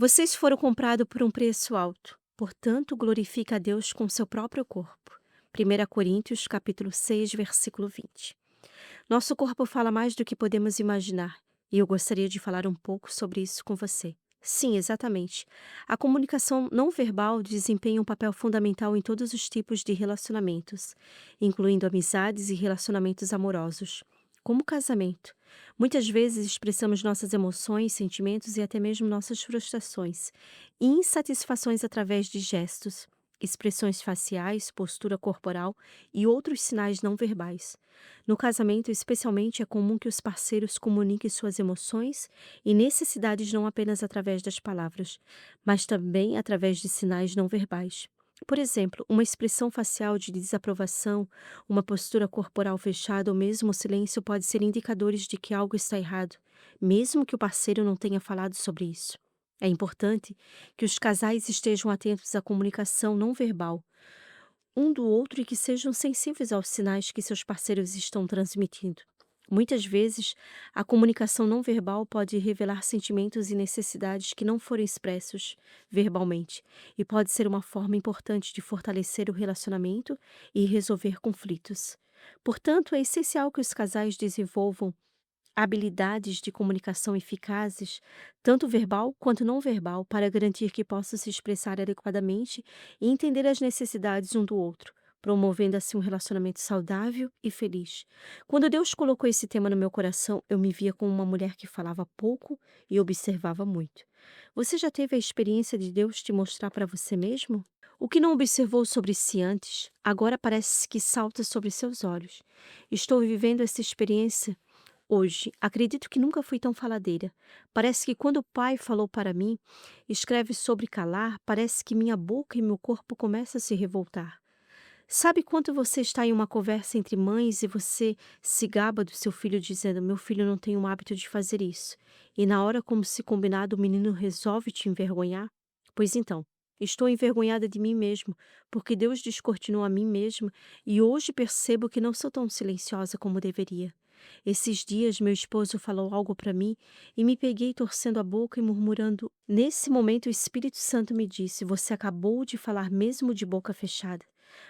Vocês foram comprados por um preço alto, portanto glorifica a Deus com seu próprio corpo. 1 Coríntios capítulo 6, versículo 20. Nosso corpo fala mais do que podemos imaginar, e eu gostaria de falar um pouco sobre isso com você. Sim, exatamente. A comunicação não verbal desempenha um papel fundamental em todos os tipos de relacionamentos, incluindo amizades e relacionamentos amorosos, como o casamento. Muitas vezes expressamos nossas emoções, sentimentos e até mesmo nossas frustrações e insatisfações através de gestos, expressões faciais, postura corporal e outros sinais não verbais. No casamento, especialmente, é comum que os parceiros comuniquem suas emoções e necessidades não apenas através das palavras, mas também através de sinais não verbais. Por exemplo, uma expressão facial de desaprovação, uma postura corporal fechada ou mesmo o silêncio pode ser indicadores de que algo está errado, mesmo que o parceiro não tenha falado sobre isso. É importante que os casais estejam atentos à comunicação não verbal um do outro e que sejam sensíveis aos sinais que seus parceiros estão transmitindo. Muitas vezes, a comunicação não verbal pode revelar sentimentos e necessidades que não foram expressos verbalmente, e pode ser uma forma importante de fortalecer o relacionamento e resolver conflitos. Portanto, é essencial que os casais desenvolvam habilidades de comunicação eficazes, tanto verbal quanto não verbal, para garantir que possam se expressar adequadamente e entender as necessidades um do outro, promovendo assim um relacionamento saudável e feliz. Quando Deus colocou esse tema no meu coração, eu me via como uma mulher que falava pouco e observava muito. Você já teve a experiência de Deus te mostrar para você mesmo? O que não observou sobre si antes, agora parece que salta sobre seus olhos. Estou vivendo essa experiência hoje, acredito que nunca fui tão faladeira. Parece que quando o pai falou para mim, escreve sobre calar, parece que minha boca e meu corpo começam a se revoltar. Sabe quando você está em uma conversa entre mães e você se gaba do seu filho dizendo: meu filho não tem o hábito de fazer isso. E na hora, como se combinado, o menino resolve te envergonhar? Pois então, estou envergonhada de mim mesmo, porque Deus descortinou a mim mesma e hoje percebo que não sou tão silenciosa como deveria. Esses dias meu esposo falou algo para mim e me peguei torcendo a boca e murmurando. Nesse momento o Espírito Santo me disse: você acabou de falar mesmo de boca fechada.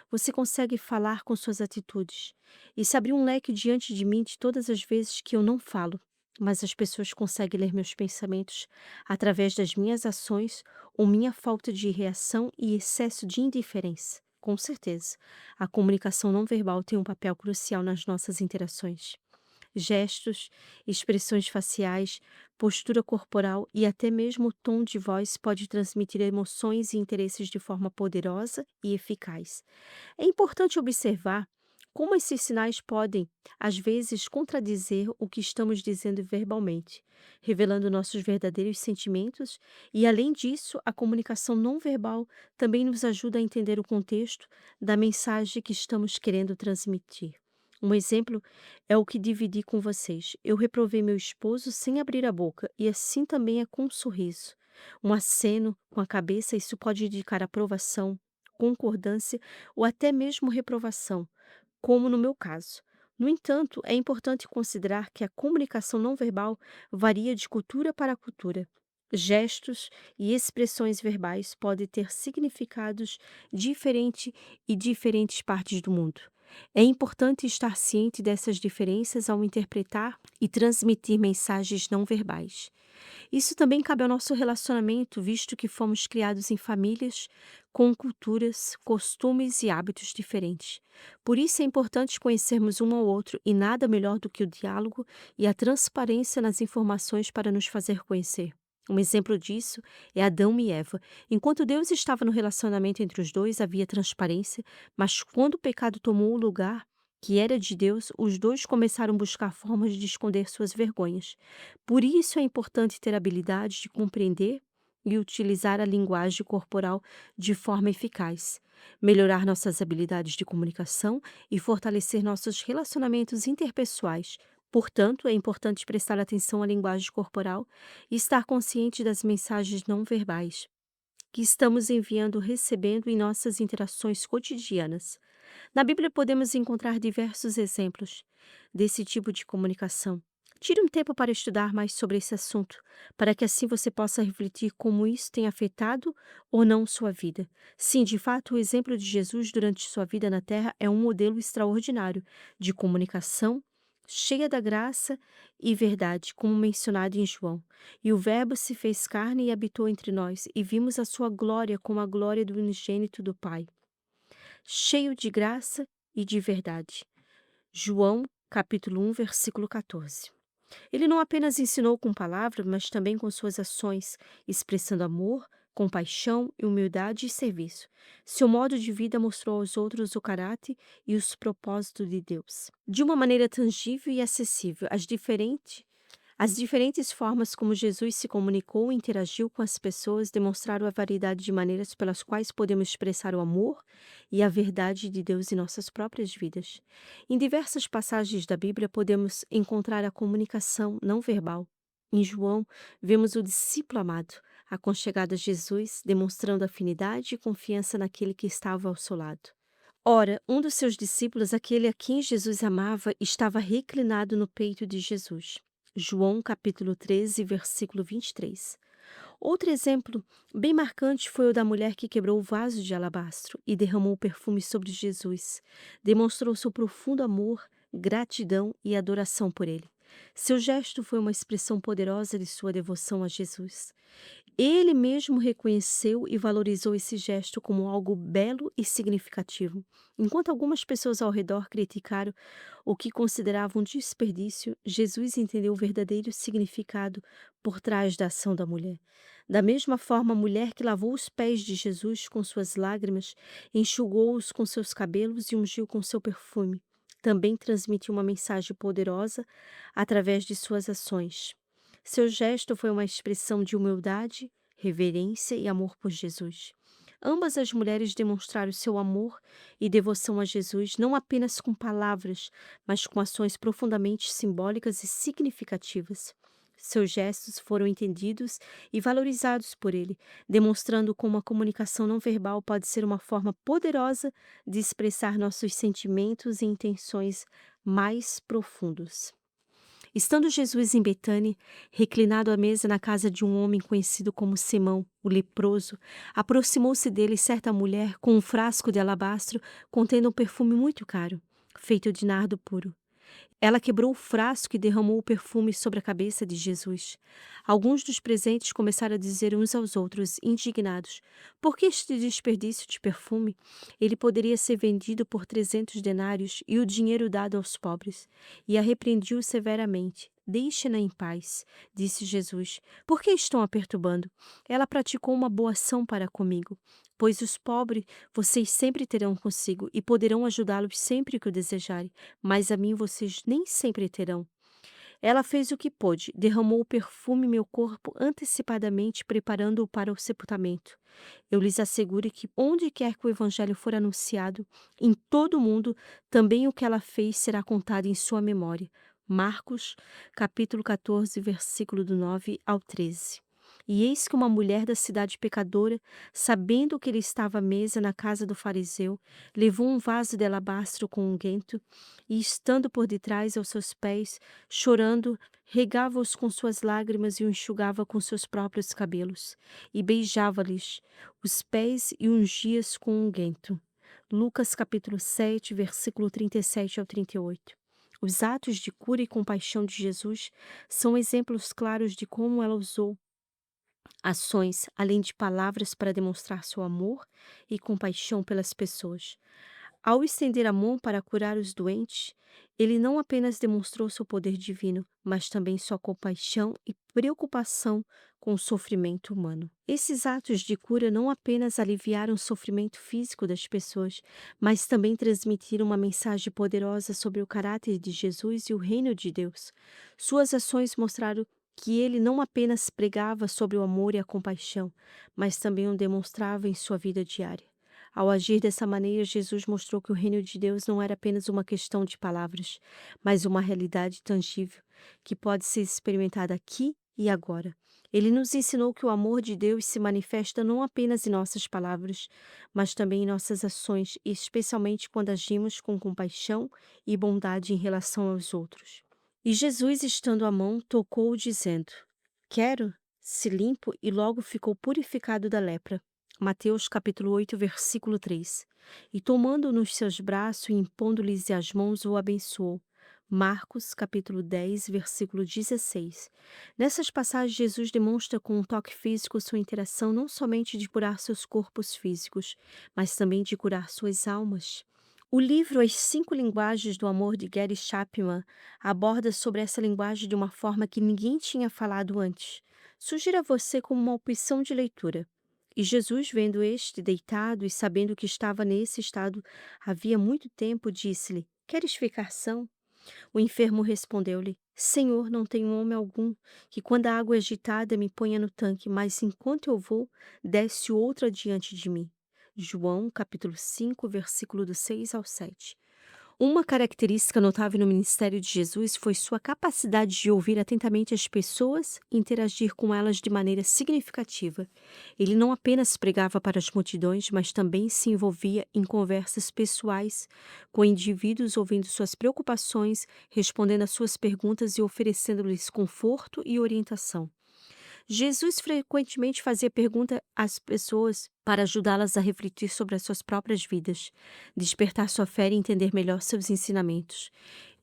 Você consegue falar com suas atitudes. E se abriu um leque diante de mim de todas as vezes que eu não falo. Mas as pessoas conseguem ler meus pensamentos através das minhas ações ou minha falta de reação e excesso de indiferença. Com certeza, a comunicação não verbal tem um papel crucial nas nossas interações. Gestos, expressões faciais, postura corporal e até mesmo o tom de voz pode transmitir emoções e interesses de forma poderosa e eficaz. É importante observar como esses sinais podem, às vezes, contradizer o que estamos dizendo verbalmente, revelando nossos verdadeiros sentimentos, e, além disso, a comunicação não verbal também nos ajuda a entender o contexto da mensagem que estamos querendo transmitir. Um exemplo é o que dividi com vocês. Eu reprovei meu esposo sem abrir a boca, e assim também é com um sorriso. Um aceno com a cabeça, isso pode indicar aprovação, concordância ou até mesmo reprovação, como no meu caso. No entanto, é importante considerar que a comunicação não verbal varia de cultura para cultura. Gestos e expressões verbais podem ter significados diferentes em diferentes partes do mundo. É importante estar ciente dessas diferenças ao interpretar e transmitir mensagens não verbais. Isso também cabe ao nosso relacionamento, visto que fomos criados em famílias com culturas, costumes e hábitos diferentes. Por isso é importante conhecermos um ao outro e nada melhor do que o diálogo e a transparência nas informações para nos fazer conhecer. Um exemplo disso é Adão e Eva. Enquanto Deus estava no relacionamento entre os dois, havia transparência, mas quando o pecado tomou o lugar que era de Deus, os dois começaram a buscar formas de esconder suas vergonhas. Por isso é importante ter habilidade de compreender e utilizar a linguagem corporal de forma eficaz, melhorar nossas habilidades de comunicação e fortalecer nossos relacionamentos interpessoais. Portanto, é importante prestar atenção à linguagem corporal e estar consciente das mensagens não verbais que estamos enviando ou recebendo em nossas interações cotidianas. Na Bíblia podemos encontrar diversos exemplos desse tipo de comunicação. Tire um tempo para estudar mais sobre esse assunto, para que assim você possa refletir como isso tem afetado ou não sua vida. Sim, de fato, o exemplo de Jesus durante sua vida na Terra é um modelo extraordinário de comunicação, cheia da graça e verdade, como mencionado em João. E o Verbo se fez carne e habitou entre nós, e vimos a sua glória como a glória do unigênito do Pai, cheio de graça e de verdade. João, capítulo 1, versículo 14. Ele não apenas ensinou com palavras, mas também com suas ações, expressando amor, compaixão, humildade e serviço. Seu modo de vida mostrou aos outros o caráter e os propósitos de Deus. De uma maneira tangível e acessível, as diferentes formas como Jesus se comunicou e interagiu com as pessoas demonstraram a variedade de maneiras pelas quais podemos expressar o amor e a verdade de Deus em nossas próprias vidas. Em diversas passagens da Bíblia podemos encontrar a comunicação não verbal. Em João, vemos o discípulo amado, aconchegado a Jesus, demonstrando afinidade e confiança naquele que estava ao seu lado. Ora, um dos seus discípulos, aquele a quem Jesus amava, estava reclinado no peito de Jesus. João capítulo 13, versículo 23. Outro exemplo bem marcante foi o da mulher que quebrou o vaso de alabastro e derramou o perfume sobre Jesus. Demonstrou seu profundo amor, gratidão e adoração por ele. Seu gesto foi uma expressão poderosa de sua devoção a Jesus. Ele mesmo reconheceu e valorizou esse gesto como algo belo e significativo. Enquanto algumas pessoas ao redor criticaram o que consideravam desperdício, Jesus entendeu o verdadeiro significado por trás da ação da mulher. Da mesma forma, a mulher que lavou os pés de Jesus com suas lágrimas, enxugou-os com seus cabelos e ungiu com seu perfume, também transmitiu uma mensagem poderosa através de suas ações. Seu gesto foi uma expressão de humildade, reverência e amor por Jesus. Ambas as mulheres demonstraram seu amor e devoção a Jesus não apenas com palavras, mas com ações profundamente simbólicas e significativas. Seus gestos foram entendidos e valorizados por ele, demonstrando como a comunicação não verbal pode ser uma forma poderosa de expressar nossos sentimentos e intenções mais profundos. Estando Jesus em Betânia, reclinado à mesa na casa de um homem conhecido como Simão, o leproso, aproximou-se dele certa mulher com um frasco de alabastro contendo um perfume muito caro, feito de nardo puro. Ela quebrou o frasco e derramou o perfume sobre a cabeça de Jesus. Alguns dos presentes começaram a dizer uns aos outros, indignados: por que este desperdício de perfume? Ele poderia ser vendido por 300 denários e o dinheiro dado aos pobres. E a repreendiu severamente. Deixe-na em paz, disse Jesus. Por que estão a perturbando? Ela praticou uma boa ação para comigo. Pois os pobres vocês sempre terão consigo e poderão ajudá-los sempre que o desejarem, mas a mim vocês nem sempre terão. Ela fez o que pôde, derramou o perfume em meu corpo antecipadamente, preparando-o para o sepultamento. Eu lhes asseguro que onde quer que o evangelho for anunciado, em todo o mundo, também o que ela fez será contado em sua memória. Marcos, capítulo 14, versículo do 9 ao 13. E eis que uma mulher da cidade pecadora, sabendo que ele estava à mesa na casa do fariseu, levou um vaso de alabastro com unguento e, estando por detrás aos seus pés, chorando, regava-os com suas lágrimas e o enxugava com seus próprios cabelos, e beijava-lhes os pés e ungia-os com unguento. Lucas capítulo 7, versículo 37 ao 38. Os atos de cura e compaixão de Jesus são exemplos claros de como ela usou ações, além de palavras, para demonstrar seu amor e compaixão pelas pessoas. Ao estender a mão para curar os doentes, ele não apenas demonstrou seu poder divino, mas também sua compaixão e preocupação com o sofrimento humano. Esses atos de cura não apenas aliviaram o sofrimento físico das pessoas, mas também transmitiram uma mensagem poderosa sobre o caráter de Jesus e o reino de Deus. Suas ações mostraram que ele não apenas pregava sobre o amor e a compaixão, mas também o demonstrava em sua vida diária. Ao agir dessa maneira, Jesus mostrou que o reino de Deus não era apenas uma questão de palavras, mas uma realidade tangível que pode ser experimentada aqui e agora. Ele nos ensinou que o amor de Deus se manifesta não apenas em nossas palavras, mas também em nossas ações, especialmente quando agimos com compaixão e bondade em relação aos outros. E Jesus, estando à mão, tocou-o, dizendo: Quero, se limpo, e logo ficou purificado da lepra. Mateus capítulo 8, versículo 3. E tomando-o nos seus braços e impondo-lhes as mãos, o abençoou. Marcos capítulo 10, versículo 16. Nessas passagens, Jesus demonstra com um toque físico sua interação não somente de curar seus corpos físicos, mas também de curar suas almas. O livro As Cinco Linguagens do Amor, de Gary Chapman, aborda sobre essa linguagem de uma forma que ninguém tinha falado antes. Sugiro a você como uma opção de leitura. E Jesus, vendo este deitado e sabendo que estava nesse estado havia muito tempo, disse-lhe: Queres ficar são? O enfermo respondeu-lhe: Senhor, não tenho homem algum que, quando a água é agitada, me ponha no tanque, mas enquanto eu vou, desce outra diante de mim. João, capítulo 5, versículo do 6 ao 7. Uma característica notável no ministério de Jesus foi sua capacidade de ouvir atentamente as pessoas e interagir com elas de maneira significativa. Ele não apenas pregava para as multidões, mas também se envolvia em conversas pessoais com indivíduos, ouvindo suas preocupações, respondendo às suas perguntas e oferecendo-lhes conforto e orientação. Jesus frequentemente fazia perguntas às pessoas para ajudá-las a refletir sobre as suas próprias vidas, despertar sua fé e entender melhor seus ensinamentos.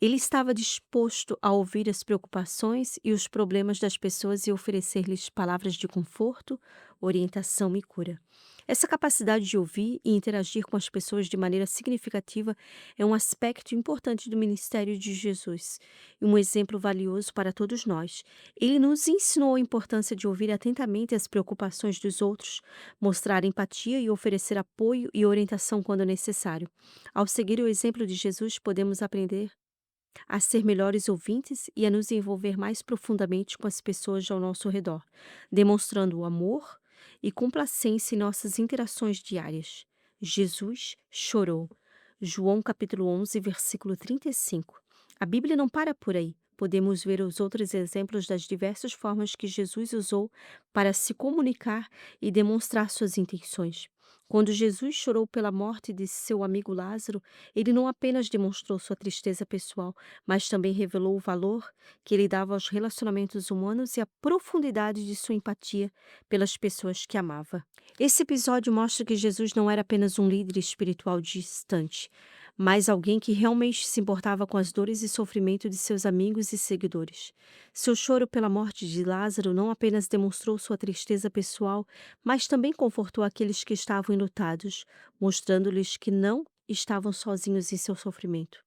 Ele estava disposto a ouvir as preocupações e os problemas das pessoas e oferecer-lhes palavras de conforto, orientação e cura. Essa capacidade de ouvir e interagir com as pessoas de maneira significativa é um aspecto importante do ministério de Jesus e um exemplo valioso para todos nós. Ele nos ensinou a importância de ouvir atentamente as preocupações dos outros, mostrar empatia e oferecer apoio e orientação quando necessário. Ao seguir o exemplo de Jesus, podemos aprender a ser melhores ouvintes e a nos envolver mais profundamente com as pessoas ao nosso redor, demonstrando o amor e complacência em nossas interações diárias. Jesus chorou. João capítulo 11, versículo 35. A Bíblia não para por aí. Podemos ver os outros exemplos das diversas formas que Jesus usou para se comunicar e demonstrar suas intenções. Quando Jesus chorou pela morte de seu amigo Lázaro, ele não apenas demonstrou sua tristeza pessoal, mas também revelou o valor que ele dava aos relacionamentos humanos e a profundidade de sua empatia pelas pessoas que amava. Esse episódio mostra que Jesus não era apenas um líder espiritual distante, mas alguém que realmente se importava com as dores e sofrimento de seus amigos e seguidores. Seu choro pela morte de Lázaro não apenas demonstrou sua tristeza pessoal, mas também confortou aqueles que estavam enlutados, mostrando-lhes que não estavam sozinhos em seu sofrimento.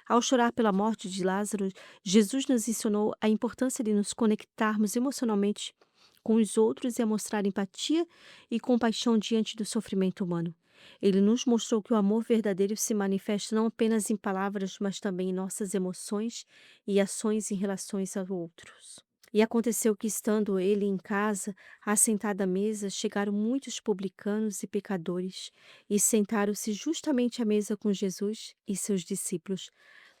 Ao chorar pela morte de Lázaro, Jesus nos ensinou a importância de nos conectarmos emocionalmente com os outros e a mostrar empatia e compaixão diante do sofrimento humano. Ele nos mostrou que o amor verdadeiro se manifesta não apenas em palavras, mas também em nossas emoções e ações em relações aos outros. E aconteceu que, estando ele em casa, assentado à mesa, chegaram muitos publicanos e pecadores, e sentaram-se justamente à mesa com Jesus e seus discípulos.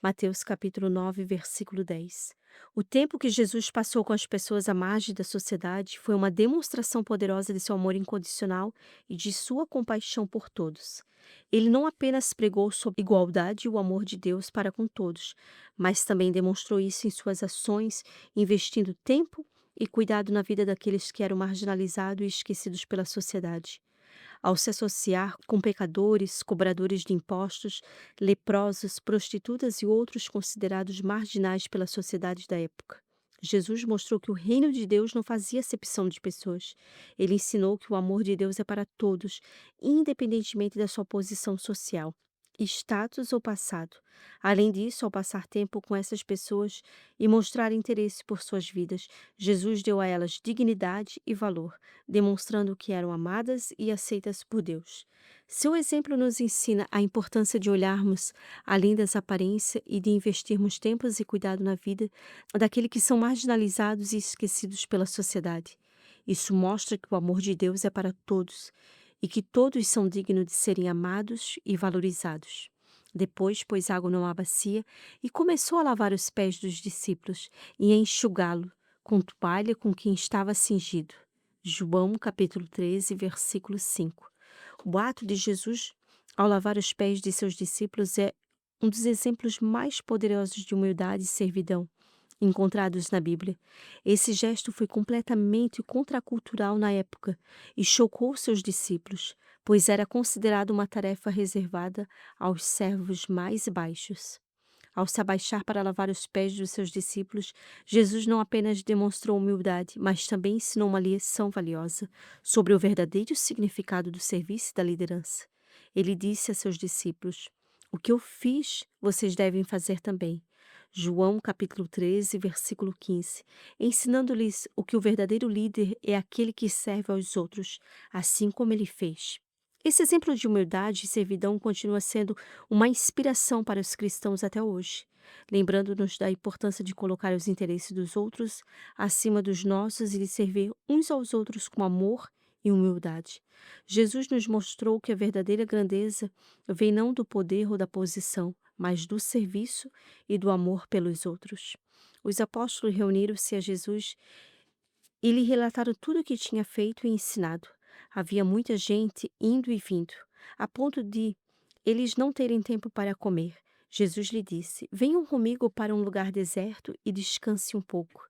Mateus capítulo 9, versículo 10. O tempo que Jesus passou com as pessoas à margem da sociedade foi uma demonstração poderosa de seu amor incondicional e de sua compaixão por todos. Ele não apenas pregou sobre igualdade e o amor de Deus para com todos, mas também demonstrou isso em suas ações, investindo tempo e cuidado na vida daqueles que eram marginalizados e esquecidos pela sociedade. Ao se associar com pecadores, cobradores de impostos, leprosos, prostitutas e outros considerados marginais pela sociedade da época. Jesus mostrou que o reino de Deus não fazia acepção de pessoas. Ele ensinou que o amor de Deus é para todos, independentemente da sua posição social, status ou passado. Além disso, ao passar tempo com essas pessoas e mostrar interesse por suas vidas, Jesus deu a elas dignidade e valor, demonstrando que eram amadas e aceitas por Deus. Seu exemplo nos ensina a importância de olharmos além das aparências e de investirmos tempos e cuidado na vida daqueles que são marginalizados e esquecidos pela sociedade. Isso mostra que o amor de Deus é para todos e que todos são dignos de serem amados e valorizados. Depois pôs água numa bacia e começou a lavar os pés dos discípulos e a enxugá-lo com toalha com que estava cingido. João capítulo 13, versículo 5. O ato de Jesus ao lavar os pés de seus discípulos é um dos exemplos mais poderosos de humildade e servidão. encontrados na Bíblia. Esse gesto foi completamente contracultural na época e chocou seus discípulos, pois era considerado uma tarefa reservada aos servos mais baixos. Ao se abaixar para lavar os pés dos seus discípulos, Jesus não apenas demonstrou humildade, mas também ensinou uma lição valiosa sobre o verdadeiro significado do serviço e da liderança. Ele disse a seus discípulos: "O que eu fiz, vocês devem fazer também." João capítulo 13, versículo 15, ensinando-lhes o que o verdadeiro líder é aquele que serve aos outros, assim como ele fez. Esse exemplo de humildade e servidão continua sendo uma inspiração para os cristãos até hoje, lembrando-nos da importância de colocar os interesses dos outros acima dos nossos e de servir uns aos outros com amor e humildade. Jesus nos mostrou que a verdadeira grandeza vem não do poder ou da posição, mas do serviço e do amor pelos outros. Os apóstolos reuniram-se a Jesus e lhe relataram tudo o que tinha feito e ensinado. Havia muita gente indo e vindo, a ponto de eles não terem tempo para comer. Jesus lhe disse: "Venham comigo para um lugar deserto e descanse um pouco."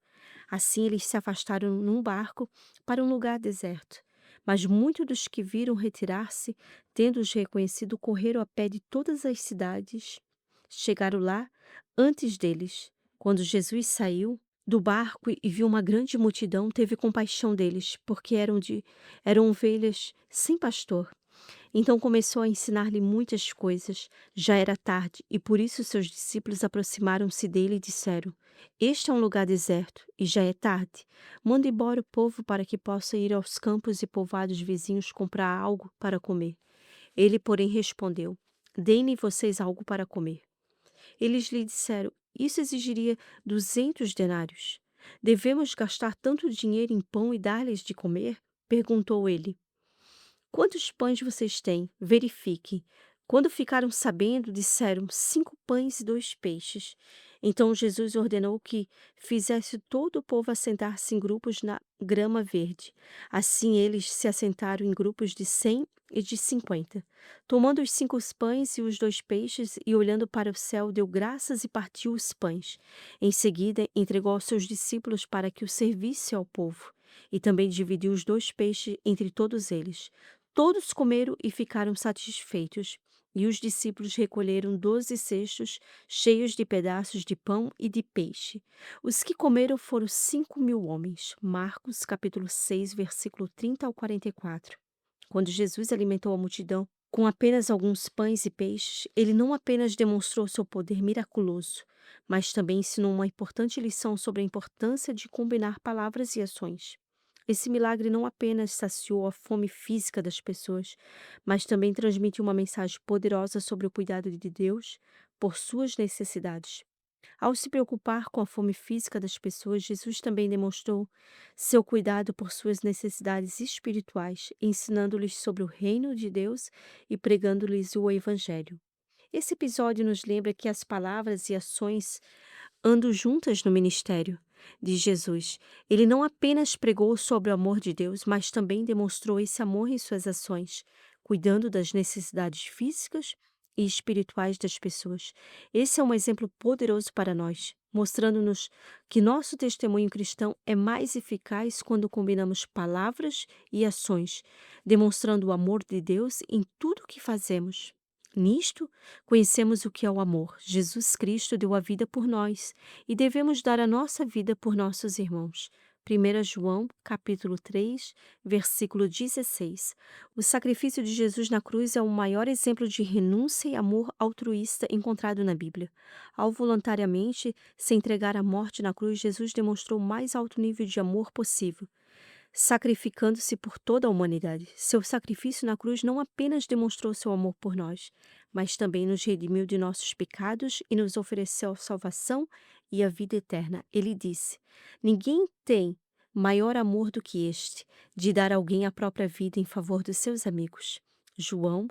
Assim eles se afastaram num barco para um lugar deserto. Mas muitos dos que viram retirar-se, tendo-os reconhecido, correram a pé de todas as cidades. Chegaram lá antes deles. Quando Jesus saiu do barco e viu uma grande multidão, teve compaixão deles, porque eram ovelhas sem pastor. Então começou a ensinar-lhe muitas coisas. Já era tarde, e por isso seus discípulos aproximaram-se dele e disseram: "Este é um lugar deserto, e já é tarde. Manda embora o povo para que possa ir aos campos e povoados vizinhos comprar algo para comer." Ele, porém, respondeu: "Deem-me vocês algo para comer." Eles lhe disseram: "Isso exigiria 200 denários. Devemos gastar tanto dinheiro em pão e dar-lhes de comer?" Perguntou ele: "Quantos pães vocês têm? Verifiquem." Quando ficaram sabendo, disseram: 5 pães e 2 peixes. Então Jesus ordenou que fizesse todo o povo assentar-se em grupos na grama verde. Assim eles se assentaram em grupos de 100 e de 50. Tomando os 5 pães e os 2 peixes e olhando para o céu, deu graças e partiu os pães. Em seguida, entregou aos seus discípulos para que o servisse ao povo. E também dividiu os 2 peixes entre todos eles. Todos comeram e ficaram satisfeitos, e os discípulos recolheram 12 cestos cheios de pedaços de pão e de peixe. Os que comeram foram 5.000 homens. Marcos capítulo 6, versículo 30 ao 44. Quando Jesus alimentou a multidão com apenas alguns pães e peixes, ele não apenas demonstrou seu poder miraculoso, mas também ensinou uma importante lição sobre a importância de combinar palavras e ações. Esse milagre não apenas saciou a fome física das pessoas, mas também transmitiu uma mensagem poderosa sobre o cuidado de Deus por suas necessidades. Ao se preocupar com a fome física das pessoas, Jesus também demonstrou seu cuidado por suas necessidades espirituais, ensinando-lhes sobre o reino de Deus e pregando-lhes o Evangelho. Esse episódio nos lembra que as palavras e ações andam juntas no ministério de Jesus. Ele não apenas pregou sobre o amor de Deus, mas também demonstrou esse amor em suas ações, cuidando das necessidades físicas e espirituais das pessoas. Esse é um exemplo poderoso para nós, mostrando-nos que nosso testemunho cristão é mais eficaz quando combinamos palavras e ações, demonstrando o amor de Deus em tudo o que fazemos. Nisto, conhecemos o que é o amor. Jesus Cristo deu a vida por nós e devemos dar a nossa vida por nossos irmãos. 1 João, capítulo 3, versículo 16. O sacrifício de Jesus na cruz é o maior exemplo de renúncia e amor altruísta encontrado na Bíblia. Ao voluntariamente se entregar à morte na cruz, Jesus demonstrou o mais alto nível de amor possível, sacrificando-se por toda a humanidade. Seu sacrifício na cruz não apenas demonstrou seu amor por nós, mas também nos redimiu de nossos pecados e nos ofereceu a salvação e a vida eterna. Ele disse: "Ninguém tem maior amor do que este, de dar a alguém a própria vida em favor dos seus amigos." João,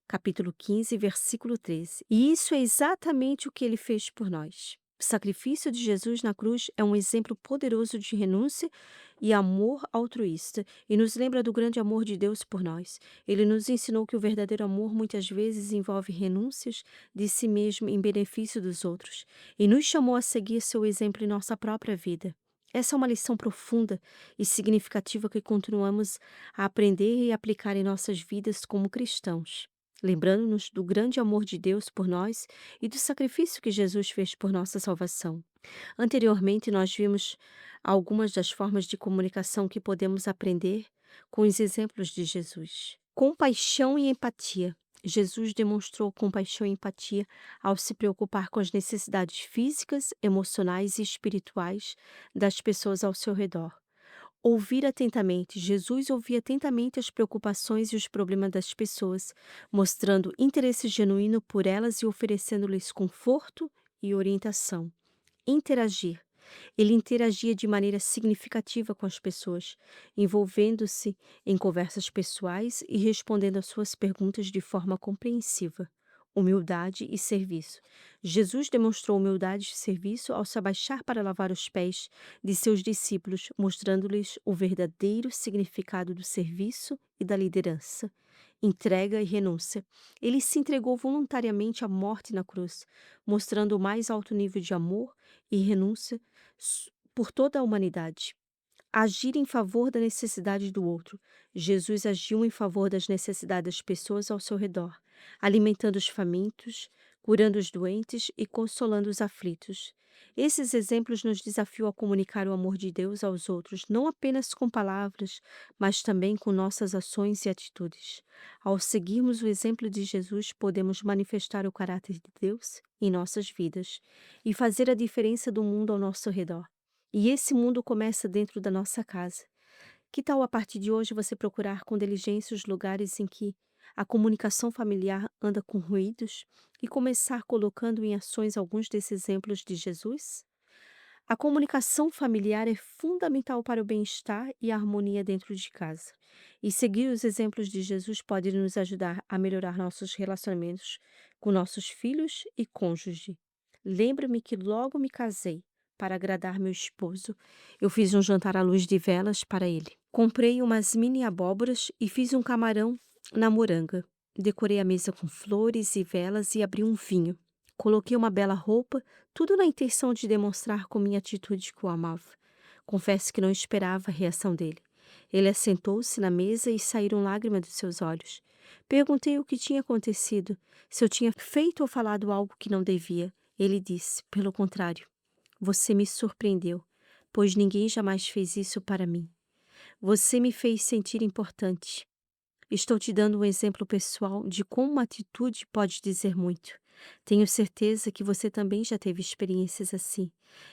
capítulo 15, versículo 13. E isso é exatamente o que ele fez por nós. O sacrifício de Jesus na cruz é um exemplo poderoso de renúncia e amor altruísta, e nos lembra do grande amor de Deus por nós. Ele nos ensinou que o verdadeiro amor muitas vezes envolve renúncias de si mesmo em benefício dos outros, e nos chamou a seguir seu exemplo em nossa própria vida. Essa é uma lição profunda e significativa que continuamos a aprender e aplicar em nossas vidas como cristãos, lembrando-nos do grande amor de Deus por nós e do sacrifício que Jesus fez por nossa salvação. Anteriormente, nós vimos algumas das formas de comunicação que podemos aprender com os exemplos de Jesus. Compaixão e empatia. Jesus demonstrou compaixão e empatia ao se preocupar com as necessidades físicas, emocionais e espirituais das pessoas ao seu redor. Ouvir atentamente. Jesus ouvia atentamente as preocupações e os problemas das pessoas, mostrando interesse genuíno por elas e oferecendo-lhes conforto e orientação. Interagir. Ele interagia de maneira significativa com as pessoas, envolvendo-se em conversas pessoais e respondendo às suas perguntas de forma compreensiva. Humildade e serviço. Jesus demonstrou humildade e serviço ao se abaixar para lavar os pés de seus discípulos, mostrando-lhes o verdadeiro significado do serviço e da liderança. Entrega e renúncia. Ele se entregou voluntariamente à morte na cruz, mostrando o mais alto nível de amor e renúncia por toda a humanidade. Agir em favor da necessidade do outro. Jesus agiu em favor das necessidades das pessoas ao seu redor, alimentando os famintos, curando os doentes e consolando os aflitos. Esses exemplos nos desafiam a comunicar o amor de Deus aos outros, não apenas com palavras, mas também com nossas ações e atitudes. Ao seguirmos o exemplo de Jesus, podemos manifestar o caráter de Deus em nossas vidas e fazer a diferença do mundo ao nosso redor. E esse mundo começa dentro da nossa casa. Que tal a partir de hoje você procurar com diligência os lugares em que a comunicação familiar anda com ruídos e começar colocando em ações alguns desses exemplos de Jesus? A comunicação familiar é fundamental para o bem-estar e a harmonia dentro de casa. E seguir os exemplos de Jesus pode nos ajudar a melhorar nossos relacionamentos com nossos filhos e cônjuge. Lembro-me que logo me casei para agradar meu esposo. Eu fiz um jantar à luz de velas para ele. Comprei umas mini abóboras e fiz um camarão na moranga. Decorei a mesa com flores e velas e abri um vinho. Coloquei uma bela roupa, tudo na intenção de demonstrar com minha atitude que o amava. Confesso que não esperava a reação dele. Ele assentou-se na mesa e saíram lágrimas dos seus olhos. Perguntei o que tinha acontecido, se eu tinha feito ou falado algo que não devia. Ele disse, pelo contrário, você me surpreendeu, pois ninguém jamais fez isso para mim. Você me fez sentir importante. Estou te dando um exemplo pessoal de como uma atitude pode dizer muito. Tenho certeza que você também já teve experiências assim.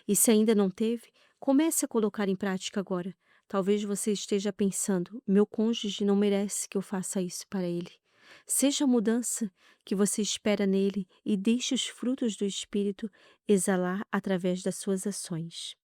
E se ainda não teve, comece a colocar em prática agora. Talvez você esteja pensando: meu cônjuge não merece que eu faça isso para ele. Seja a mudança que você espera nele e deixe os frutos do Espírito exalar através das suas ações.